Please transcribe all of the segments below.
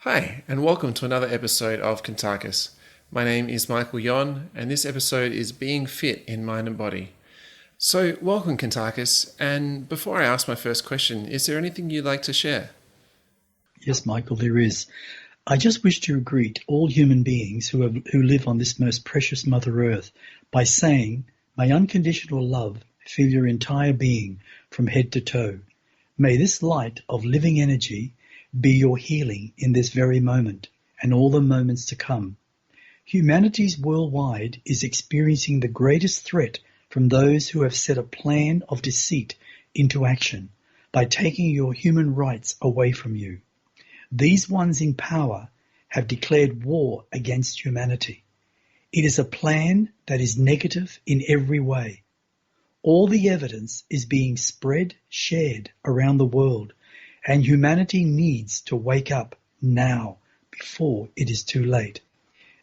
Hi, and welcome to another episode of Kuntarkis. My name is Michael Yon, and this episode is Being Fit in Mind and Body. So, welcome, Kuntarkis, and before I ask my first question, is there anything you'd like to share? Yes, Michael, there is. I just wish to greet all human beings who live on this most precious Mother Earth by saying, "May unconditional love fill your entire being from head to toe. May this light of living energy be your healing in this very moment and all the moments to come. Humanity worldwide is experiencing the greatest threat from those who have set a plan of deceit into action by taking your human rights away from you. These ones in power have declared war against humanity. It is a plan that is negative in every way. All the evidence is being shared around the world, and humanity needs to wake up now before it is too late.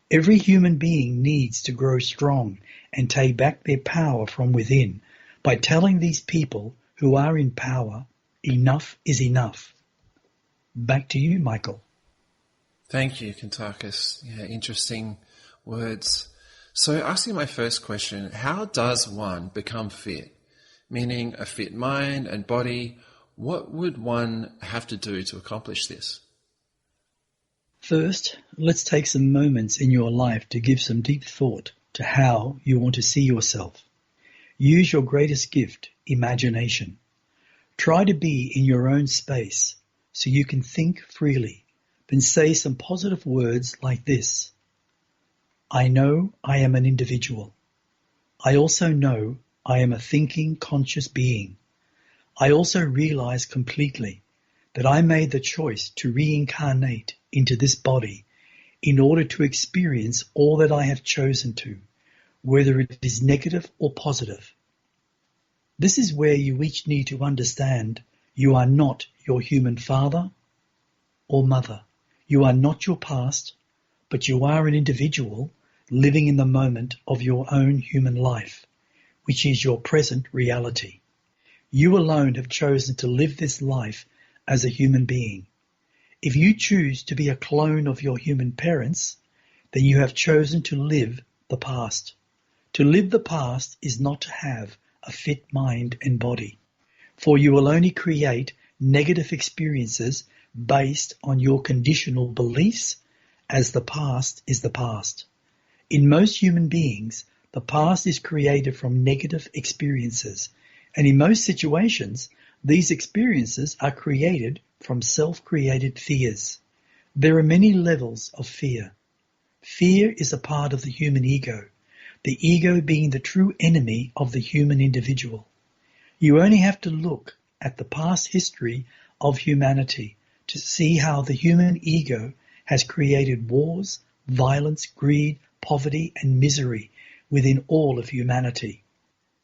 Every human being needs to grow strong and take back their power from within by telling these people who are in power, enough is enough." Back to you, Michael. Thank you, Kuntarkis. Yeah, interesting words. So, asking my first question, how does one become fit? Meaning a fit mind and body. What would one have to do to accomplish this? First, let's take some moments in your life to give some deep thought to how you want to see yourself. Use your greatest gift, imagination. Try to be in your own space so you can think freely. Then say some positive words like this: "I know I am an individual. I also know I am a thinking, conscious being. I also realize completely that I made the choice to reincarnate into this body in order to experience all that I have chosen to, whether it is negative or positive." This is where you each need to understand you are not your human father or mother. You are not your past, but you are an individual living in the moment of your own human life, which is your present reality. You alone have chosen to live this life as a human being. If you choose to be a clone of your human parents, then you have chosen to live the past. To live the past is not to have a fit mind and body, for you will only create negative experiences based on your conditional beliefs, as the past is the past. In most human beings, the past is created from negative experiences, and in most situations, these experiences are created from self-created fears. There are many levels of fear. Fear is a part of the human ego, the ego being the true enemy of the human individual. You only have to look at the past history of humanity to see how the human ego has created wars, violence, greed, poverty, and misery within all of humanity.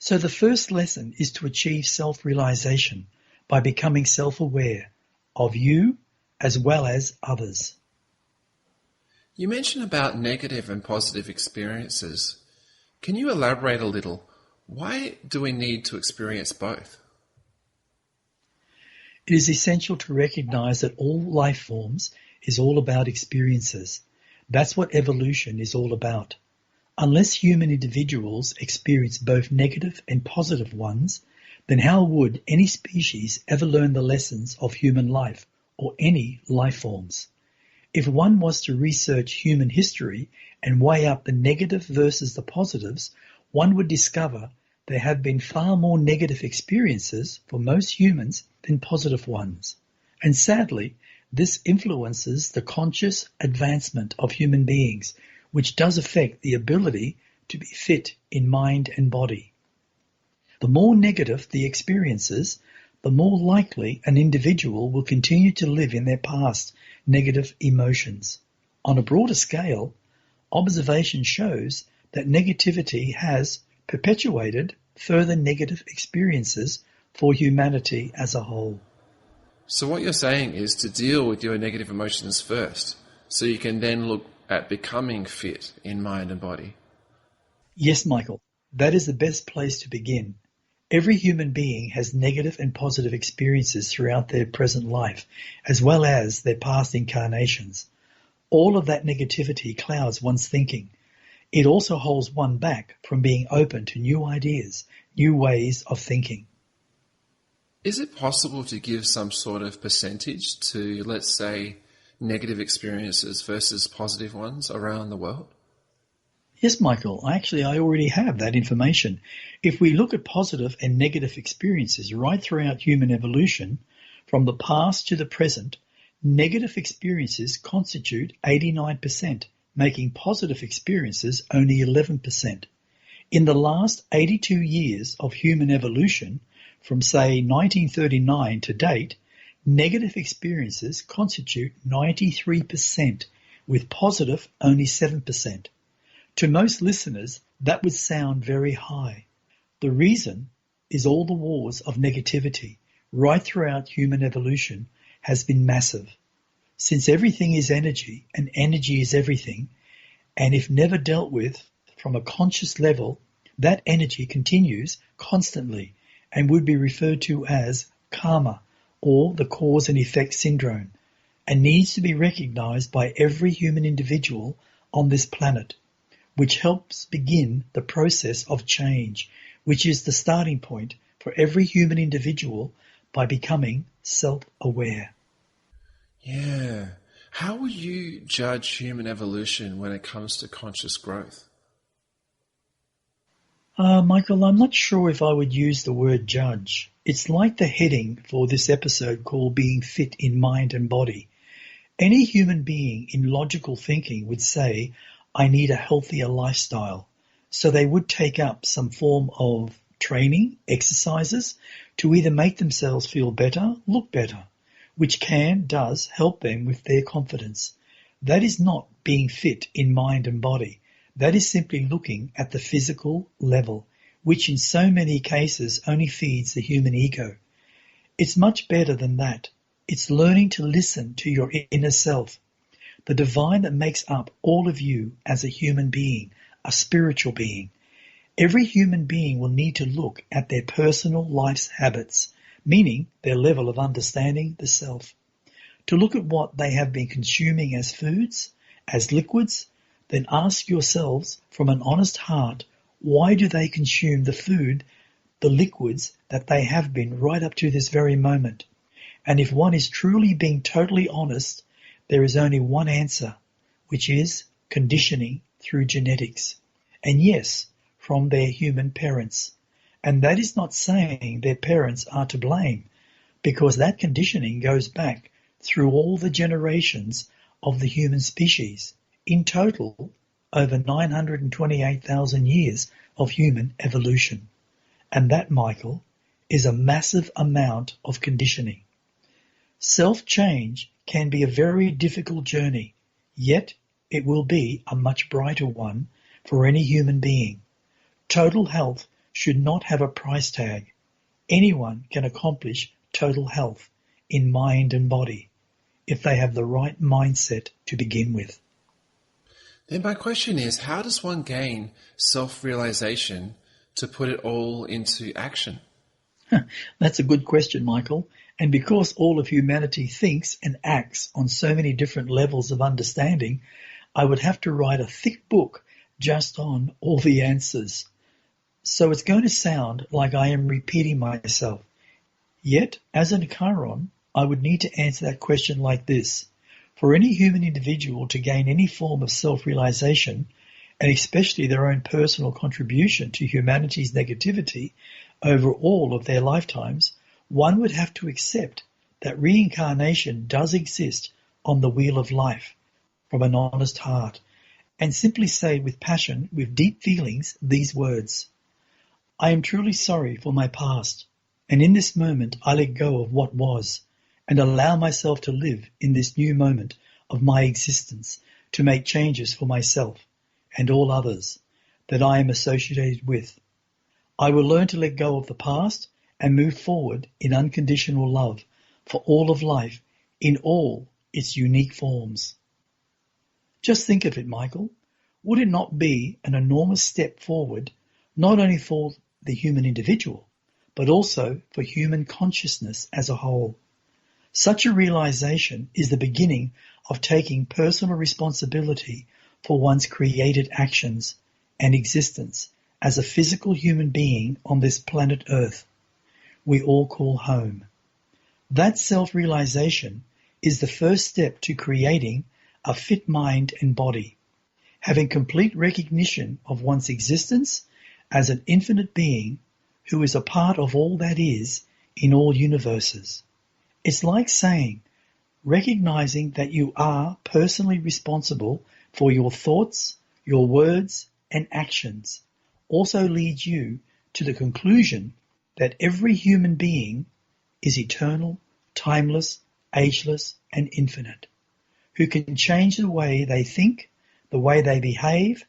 So the first lesson is to achieve self-realization by becoming self-aware of you as well as others. You mentioned about negative and positive experiences. Can you elaborate a little? Why do we need to experience both? It is essential to recognize that all life forms is all about experiences. That's what evolution is all about. Unless human individuals experience both negative and positive ones, then how would any species ever learn the lessons of human life or any life forms? If one was to research human history and weigh up the negative versus the positives, one would discover there have been far more negative experiences for most humans than positive ones. And sadly, this influences the conscious advancement of human beings, which does affect the ability to be fit in mind and body. The more negative the experiences, the more likely an individual will continue to live in their past negative emotions. On a broader scale, observation shows that negativity has perpetuated further negative experiences for humanity as a whole. So what you're saying is to deal with your negative emotions first, so you can then look at becoming fit in mind and body. Yes, Michael, that is the best place to begin. Every human being has negative and positive experiences throughout their present life, as well as their past incarnations. All of that negativity clouds one's thinking. It also holds one back from being open to new ideas, new ways of thinking. Is it possible to give some sort of percentage to, let's say, negative experiences versus positive ones around the world? Yes, Michael, I already have that information. If we look at positive and negative experiences right throughout human evolution, from the past to the present, negative experiences constitute 89%, making positive experiences only 11%. In the last 82 years of human evolution, from say 1939 to date, negative experiences constitute 93%, with positive only 7%. To most listeners, that would sound very high. The reason is all the wars of negativity right throughout human evolution has been massive. Since everything is energy and energy is everything, and if never dealt with from a conscious level, that energy continues constantly and would be referred to as karma, or the cause and effect syndrome, and needs to be recognized by every human individual on this planet, which helps begin the process of change, which is the starting point for every human individual by becoming self-aware. Yeah. How would you judge human evolution when it comes to conscious growth? Michael, I'm not sure if I would use the word judge. It's like the heading for this episode called Being Fit in Mind and Body. Any human being in logical thinking would say, I need a healthier lifestyle. So they would take up some form of training, exercises, to either make themselves feel better, look better, which does help them with their confidence. That is not being fit in mind and body. That is simply looking at the physical level, which in so many cases only feeds the human ego. It's much better than that. It's learning to listen to your inner self, the divine that makes up all of you as a human being, a spiritual being. Every human being will need to look at their personal life's habits, meaning their level of understanding the self, to look at what they have been consuming as foods, as liquids. Then ask yourselves from an honest heart, why do they consume the food, the liquids that they have been right up to this very moment? And if one is truly being totally honest, there is only one answer, which is conditioning through genetics. And yes, from their human parents. And that is not saying their parents are to blame, because that conditioning goes back through all the generations of the human species. In total, over 928,000 years of human evolution. And that, Michael, is a massive amount of conditioning. Self-change can be a very difficult journey, yet it will be a much brighter one for any human being. Total health should not have a price tag. Anyone can accomplish total health in mind and body if they have the right mindset to begin with. Then my question is, how does one gain self-realization to put it all into action? That's a good question, Michael. And because all of humanity thinks and acts on so many different levels of understanding, I would have to write a thick book just on all the answers. So it's going to sound like I am repeating myself. Yet, as an Chiron, I would need to answer that question like this. For any human individual to gain any form of self-realization, and especially their own personal contribution to humanity's negativity over all of their lifetimes, one would have to accept that reincarnation does exist on the wheel of life from an honest heart, and simply say with passion, with deep feelings, these words. I am truly sorry for my past, and in this moment I let go of what was, and allow myself to live in this new moment of my existence to make changes for myself and all others that I am associated with. I will learn to let go of the past and move forward in unconditional love for all of life in all its unique forms. Just think of it, Michael. Would it not be an enormous step forward, not only for the human individual, but also for human consciousness as a whole. Such a realization is the beginning of taking personal responsibility for one's created actions and existence as a physical human being on this planet Earth we all call home. That self-realization is the first step to creating a fit mind and body, having complete recognition of one's existence as an infinite being who is a part of all that is in all universes. It's like saying, recognizing that you are personally responsible for your thoughts, your words, and actions also leads you to the conclusion that every human being is eternal, timeless, ageless, and infinite, who can change the way they think, the way they behave,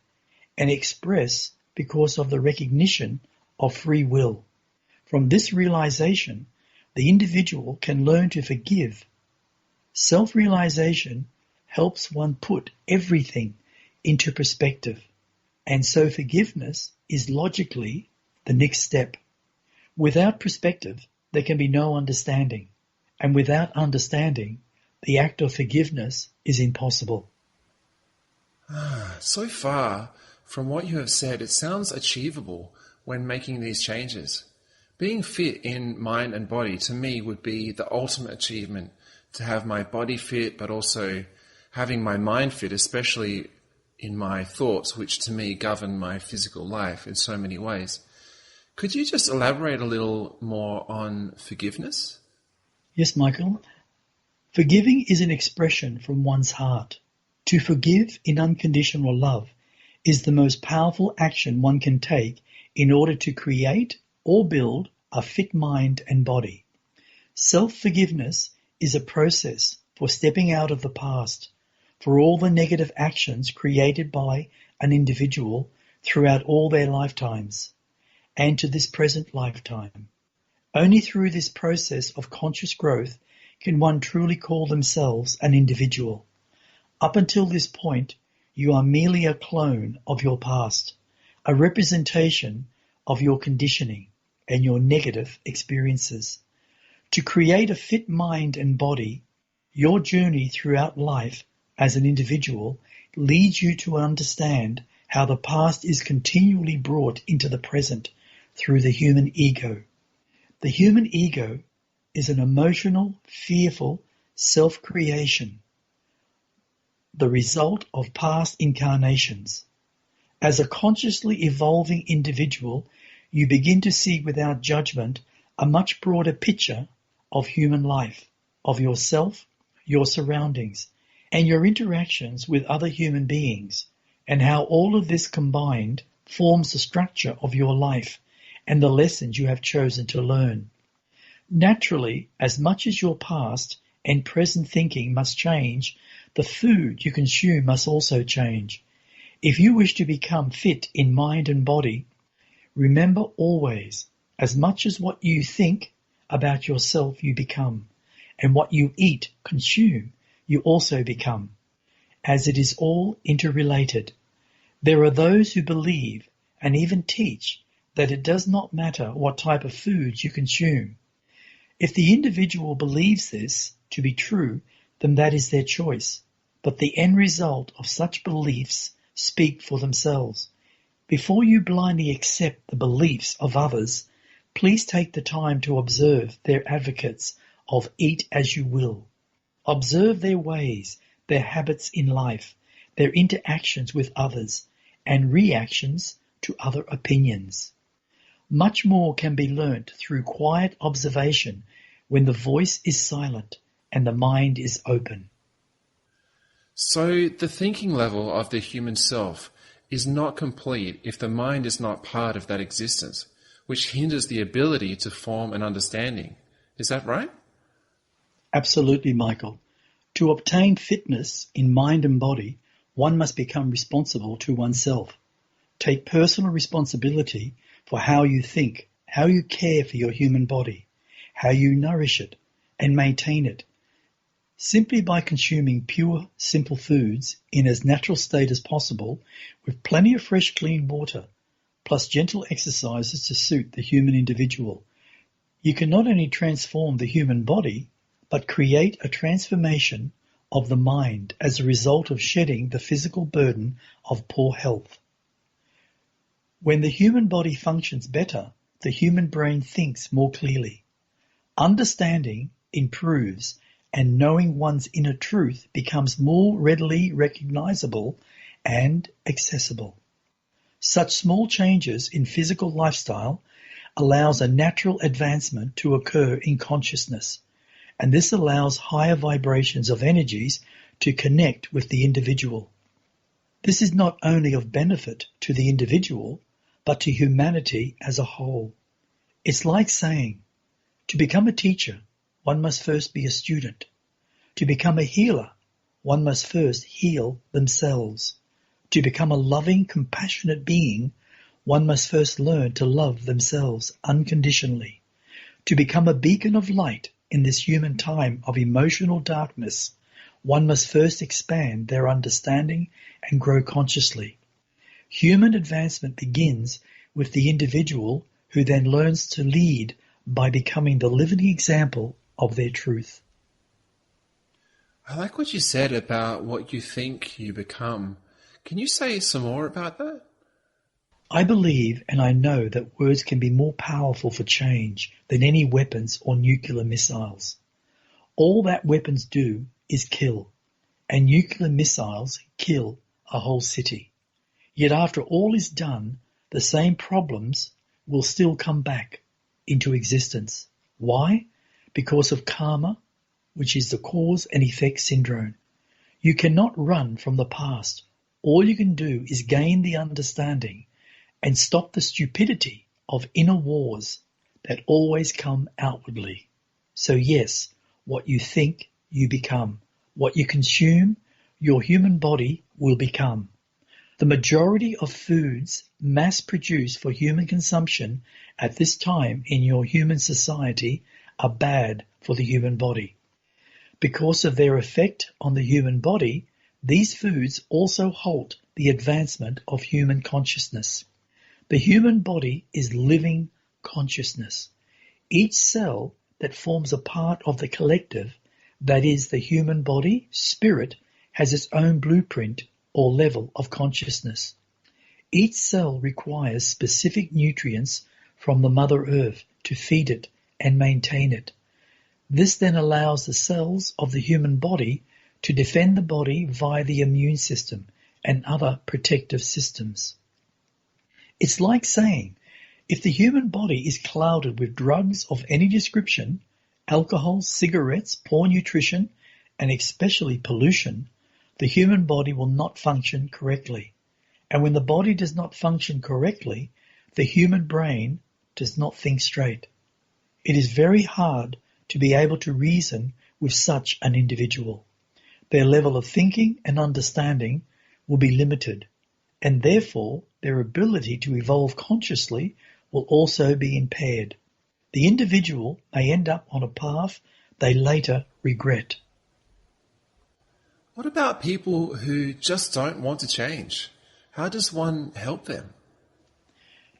and express because of the recognition of free will. From this realization, the individual can learn to forgive. Self-realization helps one put everything into perspective, and so forgiveness is logically the next step. Without perspective, there can be no understanding, and without understanding, the act of forgiveness is impossible. So far from what you have said, it sounds achievable when making these changes. Being fit in mind and body, to me, would be the ultimate achievement, to have my body fit, but also having my mind fit, especially in my thoughts, which to me govern my physical life in so many ways. Could you just elaborate a little more on forgiveness? Yes, Michael. Forgiving is an expression from one's heart. To forgive in unconditional love is the most powerful action one can take in order to create or build a fit mind and body. Self-forgiveness is a process for stepping out of the past, for all the negative actions created by an individual throughout all their lifetimes, and to this present lifetime. Only through this process of conscious growth can one truly call themselves an individual. Up until this point, you are merely a clone of your past, a representation of your conditioning and your negative experiences. To create a fit mind and body, your journey throughout life as an individual leads you to understand how the past is continually brought into the present through the human ego. The human ego is an emotional, fearful self-creation, the result of past incarnations. As a consciously evolving individual, you begin to see without judgment a much broader picture of human life, of yourself, your surroundings, and your interactions with other human beings, and how all of this combined forms the structure of your life and the lessons you have chosen to learn. Naturally, as much as your past and present thinking must change, the food you consume must also change. If you wish to become fit in mind and body, remember always, as much as what you think about yourself you become, and what you eat, consume, you also become, as it is all interrelated. There are those who believe and even teach that it does not matter what type of foods you consume. If the individual believes this to be true, then that is their choice. But the end result of such beliefs speak for themselves. Before you blindly accept the beliefs of others, please take the time to observe their advocates of eat as you will. Observe their ways, their habits in life, their interactions with others, and reactions to other opinions. Much more can be learnt through quiet observation when the voice is silent and the mind is open. So the thinking level of the human self is not complete if the mind is not part of that existence, which hinders the ability to form an understanding. Is that right? Absolutely, Michael. To obtain fitness in mind and body, one must become responsible to oneself. Take personal responsibility for how you think, how you care for your human body, how you nourish it and maintain it. Simply by consuming pure, simple foods in as natural state as possible, with plenty of fresh, clean water, plus gentle exercises to suit the human individual, You can not only transform the human body, but create a transformation of the mind as a result of shedding the physical burden of poor health. When the human body functions better, the human brain thinks more clearly. Understanding improves, and knowing one's inner truth becomes more readily recognizable and accessible. Such small changes in physical lifestyle allows a natural advancement to occur in consciousness, and this allows higher vibrations of energies to connect with the individual. This is not only of benefit to the individual, but to humanity as a whole. It's like saying, to become a teacher, one must first be a student. To become a healer, one must first heal themselves. To become a loving, compassionate being, one must first learn to love themselves unconditionally. To become a beacon of light in this human time of emotional darkness, one must first expand their understanding and grow consciously. Human advancement begins with the individual who then learns to lead by becoming the living example of their truth. I like what you said about what you think you become. Can you say some more about that? I believe and I know that words can be more powerful for change than any weapons or nuclear missiles. All that weapons do is kill, and nuclear missiles kill a whole city. Yet after all is done, the same problems will still come back into existence. Why? Because of karma, which is the cause and effect syndrome. You cannot run from the past. All you can do is gain the understanding and stop the stupidity of inner wars that always come outwardly. So yes, what you think, you become. What you consume, your human body will become. The majority of foods mass-produced for human consumption at this time in your human society are bad for the human body. Because of their effect on the human body, these foods also halt the advancement of human consciousness. The human body is living consciousness. Each cell that forms a part of the collective, that is the human body, spirit, has its own blueprint or level of consciousness. Each cell requires specific nutrients from the Mother Earth to feed it and maintain it. This then allows the cells of the human body to defend the body via the immune system and other protective systems. It's like saying, if the human body is clouded with drugs of any description, alcohol, cigarettes, poor nutrition, and especially pollution, the human body will not function correctly. And when the body does not function correctly, the human brain does not think straight. It is very hard to be able to reason with such an individual. Their level of thinking and understanding will be limited, and therefore their ability to evolve consciously will also be impaired. The individual may end up on a path they later regret. What about people who just don't want to change? How does one help them?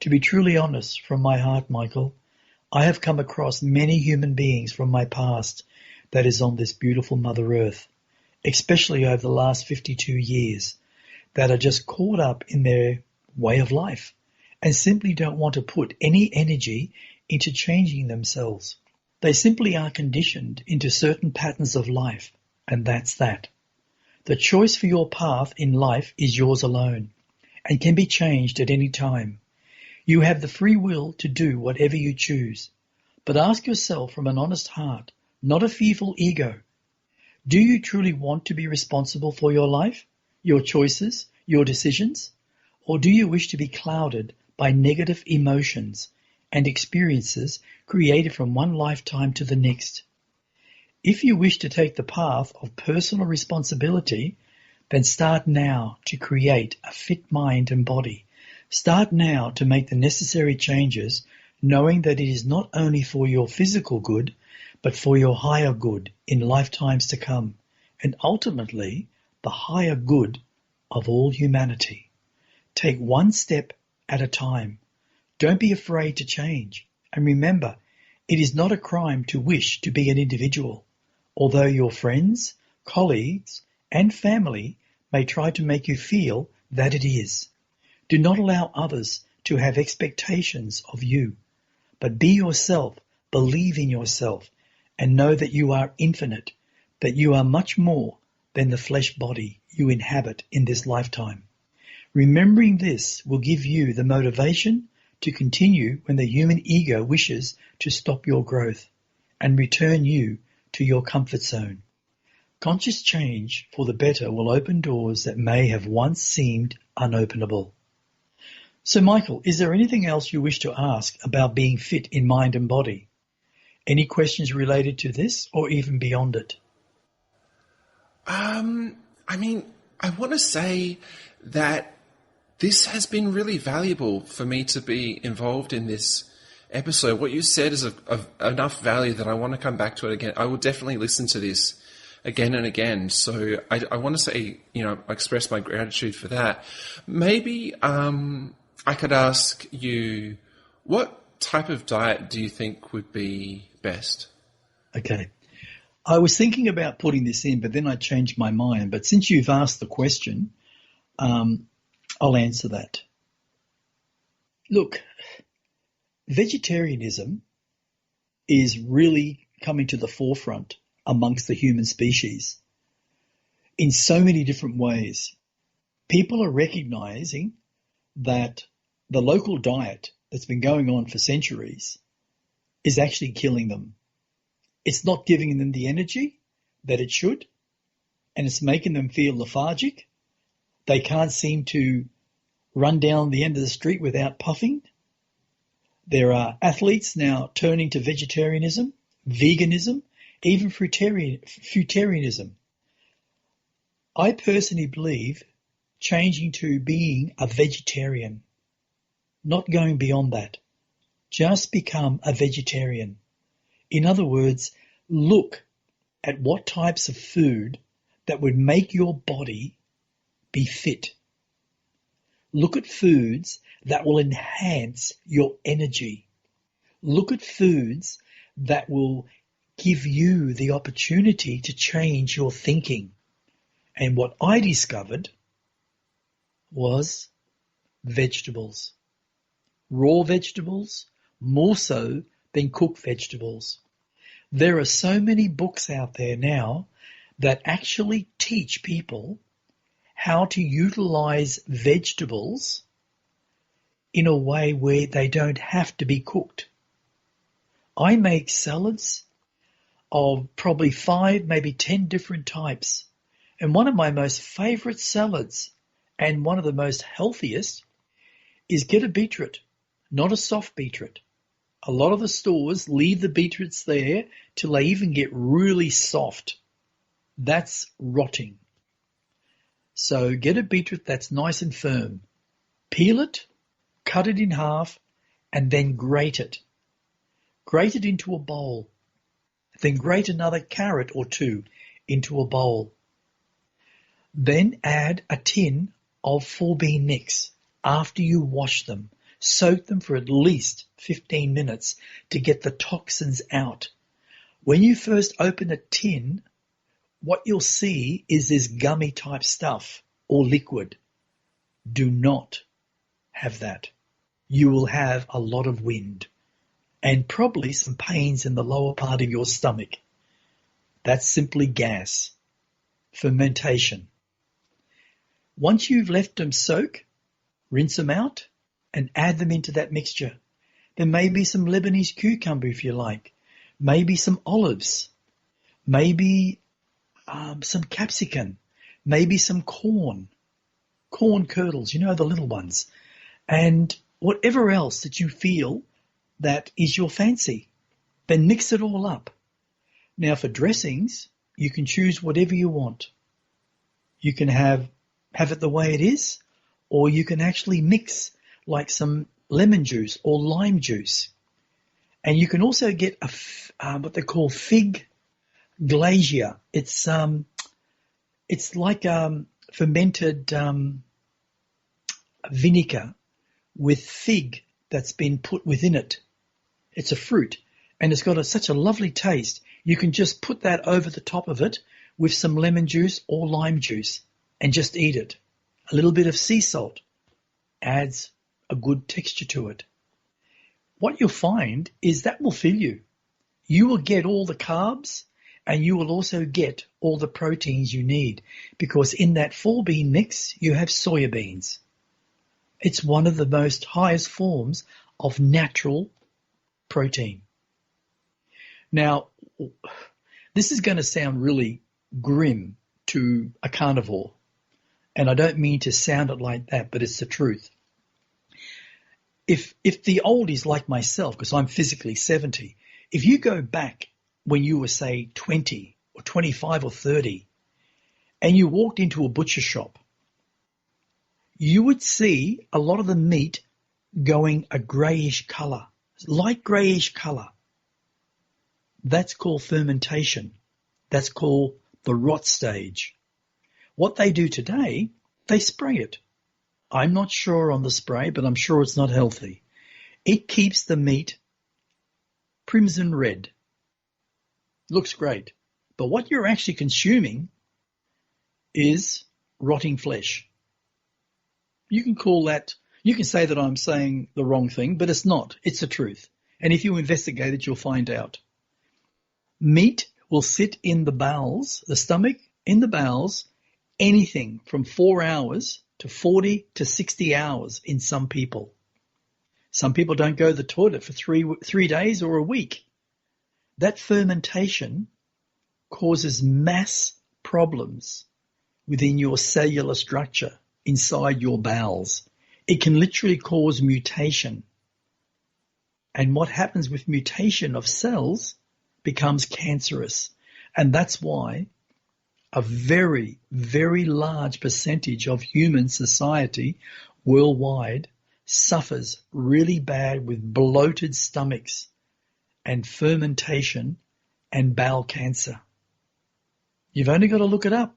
To be truly honest from my heart, Michael, I have come across many human beings from my past that is on this beautiful Mother Earth, especially over the last 52 years, that are just caught up in their way of life and simply don't want to put any energy into changing themselves. They simply are conditioned into certain patterns of life, and that's that. The choice for your path in life is yours alone and can be changed at any time. You have the free will to do whatever you choose, but ask yourself from an honest heart, not a fearful ego, do you truly want to be responsible for your life, your choices, your decisions, or do you wish to be clouded by negative emotions and experiences created from one lifetime to the next? If you wish to take the path of personal responsibility, then start now to create a fit mind and body. Start now to make the necessary changes, knowing that it is not only for your physical good, but for your higher good in lifetimes to come, and ultimately the higher good of all humanity. Take one step at a time. Don't be afraid to change. And remember, It is not a crime to wish to be an individual, although your friends, colleagues, and family may try to make you feel that it is. Do not allow others to have expectations of you, but be yourself, believe in yourself, and know that you are infinite, that you are much more than the flesh body you inhabit in this lifetime. Remembering this will give you the motivation to continue when the human ego wishes to stop your growth and return you to your comfort zone. Conscious change for the better will open doors that may have once seemed unopenable. So, Michael, is there anything else you wish to ask about being fit in mind and body? Any questions related to this or even beyond it? I want to say that this has been really valuable for me to be involved in this episode. What you said is of enough value that I want to come back to it again. I will definitely listen to this again and again. So I want to say, express my gratitude for that. Maybe I could ask you, what type of diet do you think would be best? Okay. I was thinking about putting this in, but then I changed my mind. But since you've asked the question, I'll answer that. Look, vegetarianism is really coming to the forefront amongst the human species in so many different ways. People are recognizing that the local diet that's been going on for centuries is actually killing them. It's not giving them the energy that it should, and it's making them feel lethargic. They can't seem to run down the end of the street without puffing. There are athletes now turning to vegetarianism, veganism, even fruitarianism. I personally believe changing to being a vegetarian, not going beyond that. Just become a vegetarian. In other words, look at what types of food that would make your body be fit. Look at foods that will enhance your energy. Look at foods that will give you the opportunity to change your thinking. And what I discovered was vegetables. Raw vegetables, more so than cooked vegetables. There are so many books out there now that actually teach people how to utilize vegetables in a way where they don't have to be cooked. I make salads of probably 5, maybe 10 different types. And one of my most favorite salads and one of the most healthiest is get a beetroot, not a soft beetroot. A lot of the stores leave the beetroots there till they even get really soft. That's rotting. So get a beetroot that's nice and firm. Peel it, cut it in half, and then grate it. Grate it into a bowl. Then grate another carrot or 2 into a bowl. Then add a tin of 4-bean mix after you wash them. Soak them for at least 15 minutes to get the toxins out. When you first open a tin, what you'll see is this gummy type stuff or liquid. Do not have that. You will have a lot of wind and probably some pains in the lower part of your stomach. That's simply gas. Fermentation. Once you've left them soak, rinse them out and add them into that mixture. There may be some Lebanese cucumber if you like, maybe some olives, maybe some capsicum, maybe some corn kernels, the little ones, and whatever else that you feel that is your fancy. Then mix it all up. Now for dressings, you can choose whatever you want. You can have it the way it is, or you can actually mix like some lemon juice or lime juice. And you can also get what they call fig glacier. It's like fermented vinegar with fig that's been put within it. It's a fruit, and it's got such a lovely taste. You can just put that over the top of it with some lemon juice or lime juice and just eat it. A little bit of sea salt adds a good texture to it. What you'll find is that will fill you. You will get all the carbs and you will also get all the proteins you need, because in that 4-bean mix you have soya beans. It's one of the most highest forms of natural protein. Now, this is going to sound really grim to a carnivore, and I don't mean to sound it like that, but it's the truth. If the oldies like myself, because I'm physically 70, if you go back when you were, say, 20 or 25 or 30, and you walked into a butcher shop, you would see a lot of the meat going a greyish colour, light greyish colour. That's called fermentation. That's called the rot stage. What they do today, they spray it. I'm not sure on the spray, but I'm sure it's not healthy. It keeps the meat crimson red. Looks great. But what you're actually consuming is rotting flesh. You can call that, you can say that I'm saying the wrong thing, but it's not. It's the truth. And if you investigate it, you'll find out. Meat will sit in the bowels, the stomach, in the bowels, anything from 4 hours to 40 to 60 hours in some people. Some people don't go to the toilet for three days or a week. That fermentation causes mass problems within your cellular structure inside your bowels. It can literally cause mutation. And what happens with mutation of cells becomes cancerous. And that's why a very, very large percentage of human society worldwide suffers really bad with bloated stomachs and fermentation and bowel cancer. You've only got to look it up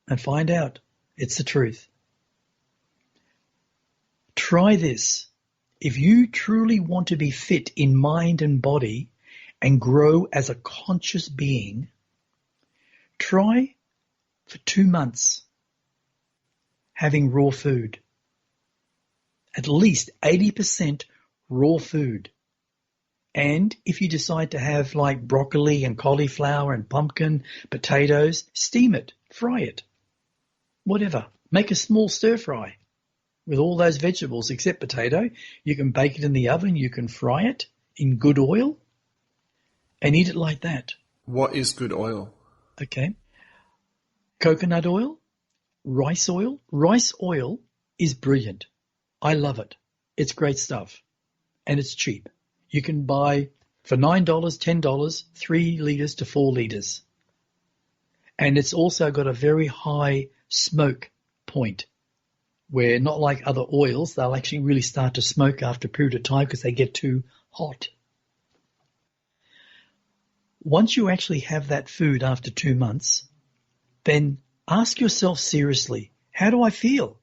and find out. It's the truth. Try this. If you truly want to be fit in mind and body and grow as a conscious being, try for 2 months having raw food. At least 80% raw food. And if you decide to have like broccoli and cauliflower and pumpkin, potatoes, steam it, fry it, whatever. Make a small stir fry with all those vegetables except potato. You can bake it in the oven, you can fry it in good oil and eat it like that. What is good oil? Okay. Coconut oil, rice oil. Rice oil is brilliant. I love it. It's great stuff. And it's cheap. You can buy for $9, $10, 3 litres to 4 litres. And it's also got a very high smoke point where, not like other oils, they'll actually really start to smoke after a period of time because they get too hot. Once you actually have that food after 2 months, then ask yourself seriously, how do I feel?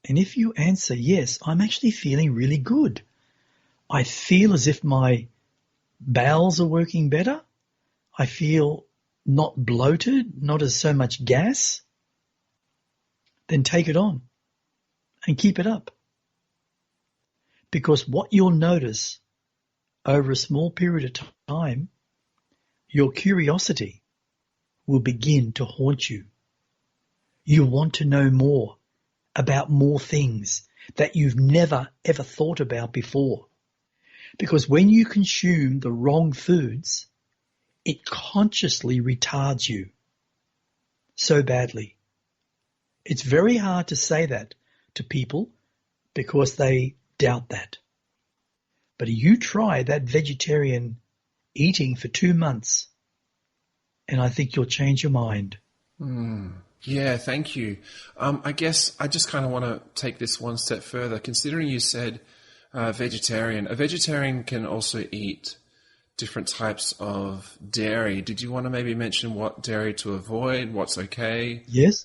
And if you answer yes, I'm actually feeling really good. I feel as if my bowels are working better. I feel not bloated, not as so much gas. Then take it on and keep it up. Because what you'll notice over a small period of time, your curiosity will begin to haunt you. You want to know more about more things that you've never ever thought about before. Because when you consume the wrong foods, it consciously retards you so badly. It's very hard to say that to people because they doubt that. But you try that vegetarian eating for 2 months, and I think you'll change your mind. Yeah, thank you. I guess I just kind of want to take this one step further. Considering you said vegetarian, a vegetarian can also eat different types of dairy. Did you want to maybe mention what dairy to avoid, what's okay? Yes.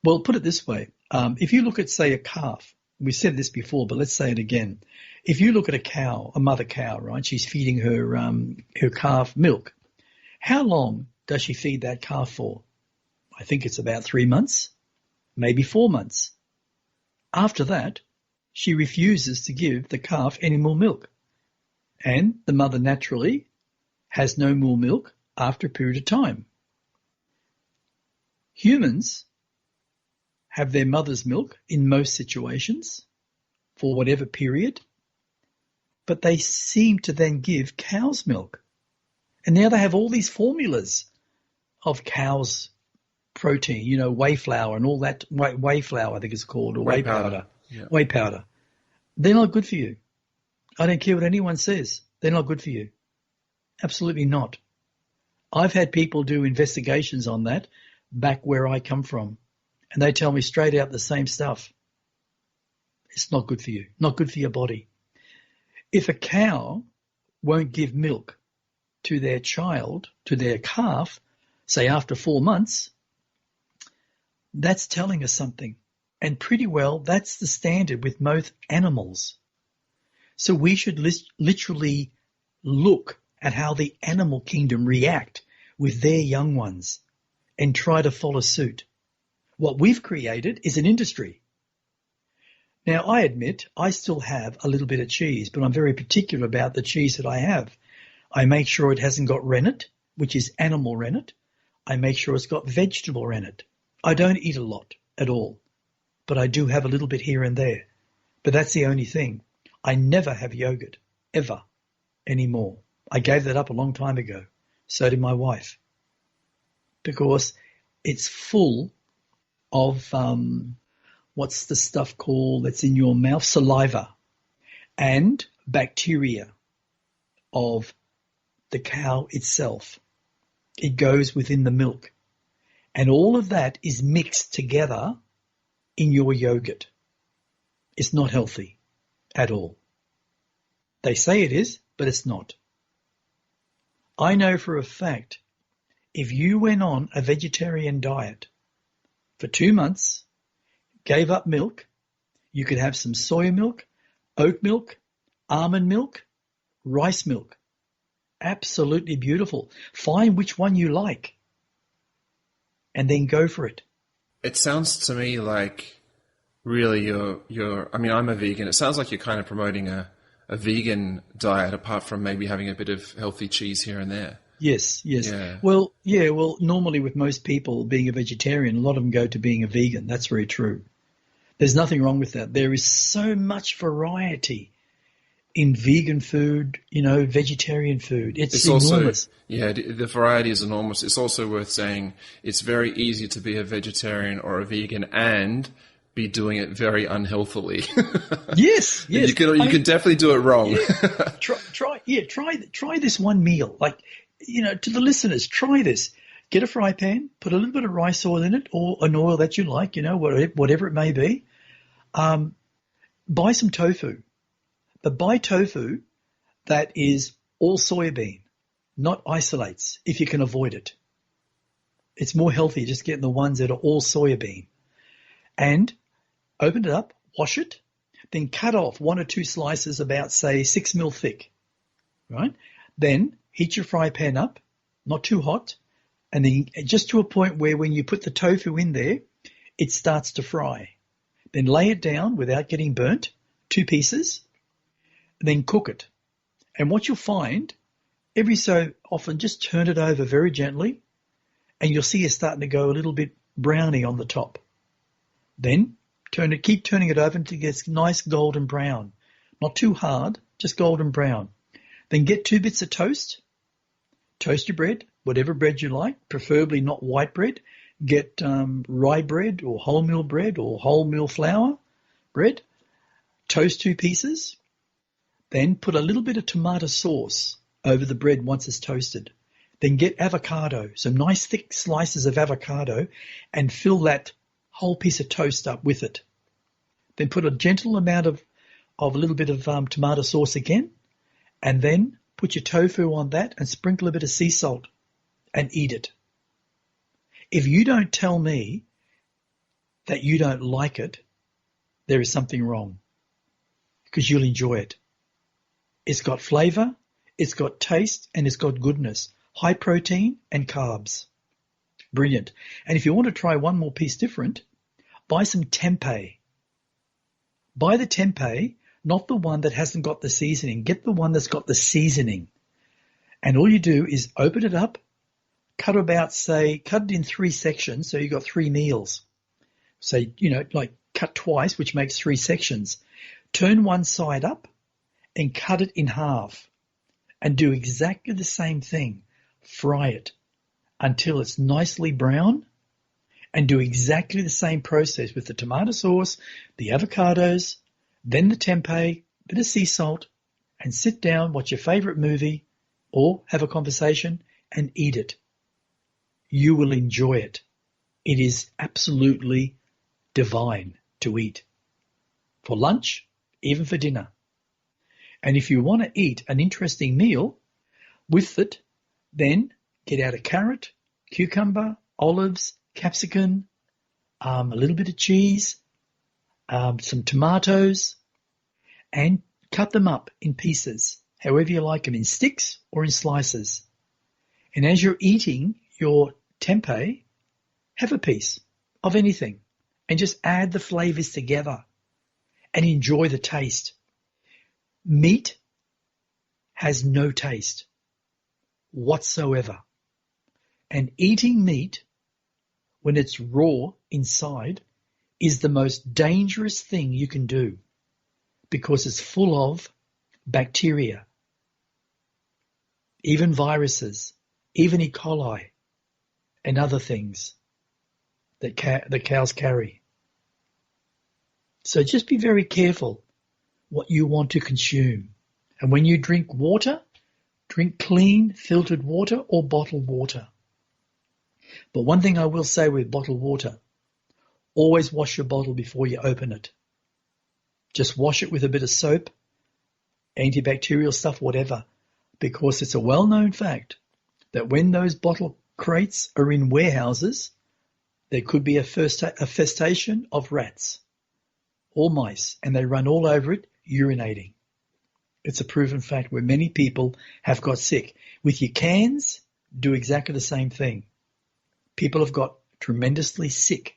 Well, put it this way. If you look at, say, a calf, we said this before, but let's say it again. If you look at a cow, a mother cow, right? She's feeding her calf milk. How long does she feed that calf for? I think it's about 3 months, maybe 4 months. After that, she refuses to give the calf any more milk. And the mother naturally has no more milk after a period of time. Humans have their mother's milk in most situations for whatever period, but they seem to then give cow's milk. And now they have all these formulas of cow's protein, whey flour and all that, whey flour I think it's called, or whey powder. Yeah. Whey powder. They're not good for you. I don't care what anyone says. They're not good for you. Absolutely not. I've had people do investigations on that back where I come from, and they tell me straight out the same stuff. It's not good for you, not good for your body. If a cow won't give milk to their child, to their calf, say after 4 months, that's telling us something. And pretty well that's the standard with most animals. So we should literally look at how the animal kingdom react with their young ones and try to follow suit. What we've created is an industry. Now, I admit I still have a little bit of cheese, but I'm very particular about the cheese that I have. I make sure it hasn't got rennet, which is animal rennet. I make sure it's got vegetable rennet. I don't eat a lot at all, but I do have a little bit here and there. But that's the only thing. I never have yogurt, ever, anymore. I gave that up a long time ago. So did my wife. Because it's full of, what's the stuff called that's in your mouth? Saliva and bacteria of the cow itself. It goes within the milk. And all of that is mixed together in your yogurt. It's not healthy at all. They say it is, but it's not. I know for a fact, if you went on a vegetarian diet for 2 months, gave up milk, you could have some soy milk, oat milk, almond milk, rice milk. Absolutely beautiful. Find which one you like and then go for it. It sounds to me like really I'm a vegan. It sounds like you're kind of promoting a vegan diet apart from maybe having a bit of healthy cheese here and there. Yes. Yeah. Well, normally with most people being a vegetarian, a lot of them go to being a vegan. That's very true. There's nothing wrong with that. There is so much variety in vegan food, vegetarian food. It's enormous. The variety is enormous. It's also worth saying it's very easy to be a vegetarian or a vegan and be doing it very unhealthily. Yes. You can definitely do it wrong. Try this one meal. To the listeners, try this. Get a fry pan, put a little bit of rice oil in it, or an oil that you like, whatever it may be. Buy some tofu. But buy tofu that is all soybean, not isolates, if you can avoid it. It's more healthy just getting the ones that are all soybean. And open it up, wash it, then cut off 1 or 2 slices about, say, 6 mil thick, right? Then heat your fry pan up, not too hot, and then just to a point where when you put the tofu in there, it starts to fry. Then lay it down without getting burnt, 2 pieces, then cook it. And what you'll find, every so often, just turn it over very gently, and you'll see it's starting to go a little bit browny on the top. Then keep turning it over until it gets nice golden brown. Not too hard, just golden brown. Then get 2 bits of toast. Toast your bread, whatever bread you like, preferably not white bread. Get rye bread or wholemeal flour bread. Toast 2 pieces. Then put a little bit of tomato sauce over the bread once it's toasted. Then get avocado, some nice thick slices of avocado, and fill that whole piece of toast up with it. Then put a gentle amount of a little bit of tomato sauce again, and then put your tofu on that and sprinkle a bit of sea salt and eat it. If you don't tell me that you don't like it, there is something wrong, because you'll enjoy it. It's got flavor, it's got taste, and it's got goodness. High protein and carbs. Brilliant. And if you want to try one more piece different, buy some tempeh. Buy the tempeh, not the one that hasn't got the seasoning. Get the one that's got the seasoning. And all you do is open it up, cut it in 3 sections, so you've got 3 meals. So, like cut twice, which makes 3 sections. Turn one side up and cut it in half. And do exactly the same thing. Fry it until it's nicely brown, and do exactly the same process with the tomato sauce, the avocados, then the tempeh, bit of sea salt, and sit down, watch your favorite movie, or have a conversation and eat it. You will enjoy it. It is absolutely divine to eat. For lunch, even for dinner. And if you want to eat an interesting meal with it, then get out a carrot, cucumber, olives, capsicum, a little bit of cheese, some tomatoes, and cut them up in pieces, however you like them, in sticks or in slices. And as you're eating your tempeh, have a piece of anything and just add the flavors together and enjoy the taste. Meat has no taste whatsoever. And eating meat, when it's raw inside, is the most dangerous thing you can do because it's full of bacteria, even viruses, even E. coli, and other things that cows carry. So just be very careful what you want to consume. And when you drink water, drink clean, filtered water or bottled water. But one thing I will say with bottled water, always wash your bottle before you open it. Just wash it with a bit of soap, antibacterial stuff, whatever, because it's a well-known fact that when those bottle crates are in warehouses, there could be a festation of rats or mice, and they run all over it, urinating. It's a proven fact where many people have got sick. With your cans, do exactly the same thing. People have got tremendously sick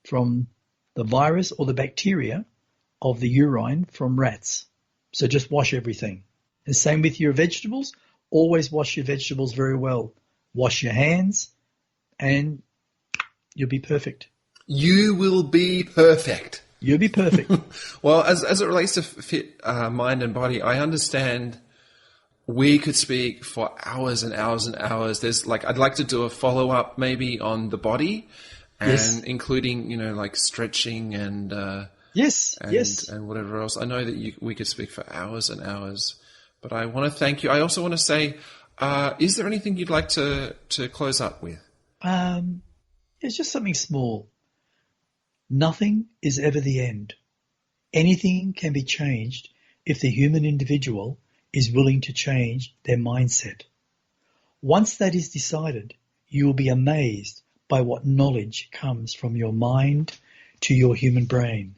from the virus or the bacteria of the urine from rats. So just wash everything. And same with your vegetables. Always wash your vegetables very well. Wash your hands and you'll be perfect. You will be perfect. You'll be perfect. Well, as it relates to fit mind and body, I understand we could speak for hours and hours and hours. I'd like to do a follow-up maybe on the body and Yes. including, like stretching and Yes. and whatever else. I know that we could speak for hours and hours, but I want to thank you. I also want to say, is there anything you'd like to close up with? It's just something small. Nothing is ever the end. Anything can be changed if the human individual is willing to change their mindset. Once that is decided, you will be amazed by what knowledge comes from your mind to your human brain.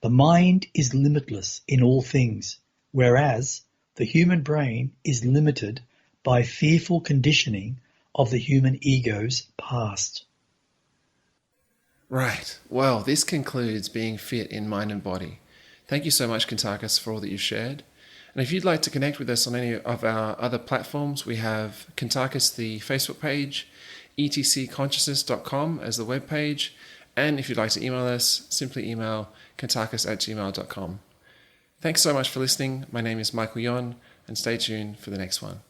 The mind is limitless in all things, whereas the human brain is limited by fearful conditioning of the human ego's past. Right. Well, this concludes being fit in mind and body. Thank you so much, Kuntarkis, for all that you've shared. And if you'd like to connect with us on any of our other platforms, we have Kuntarkis, the Facebook page, etcconsciousness.com as the web page, and if you'd like to email us, simply email kuntarkis@gmail.com. Thanks so much for listening. My name is Michael Yon, and stay tuned for the next one.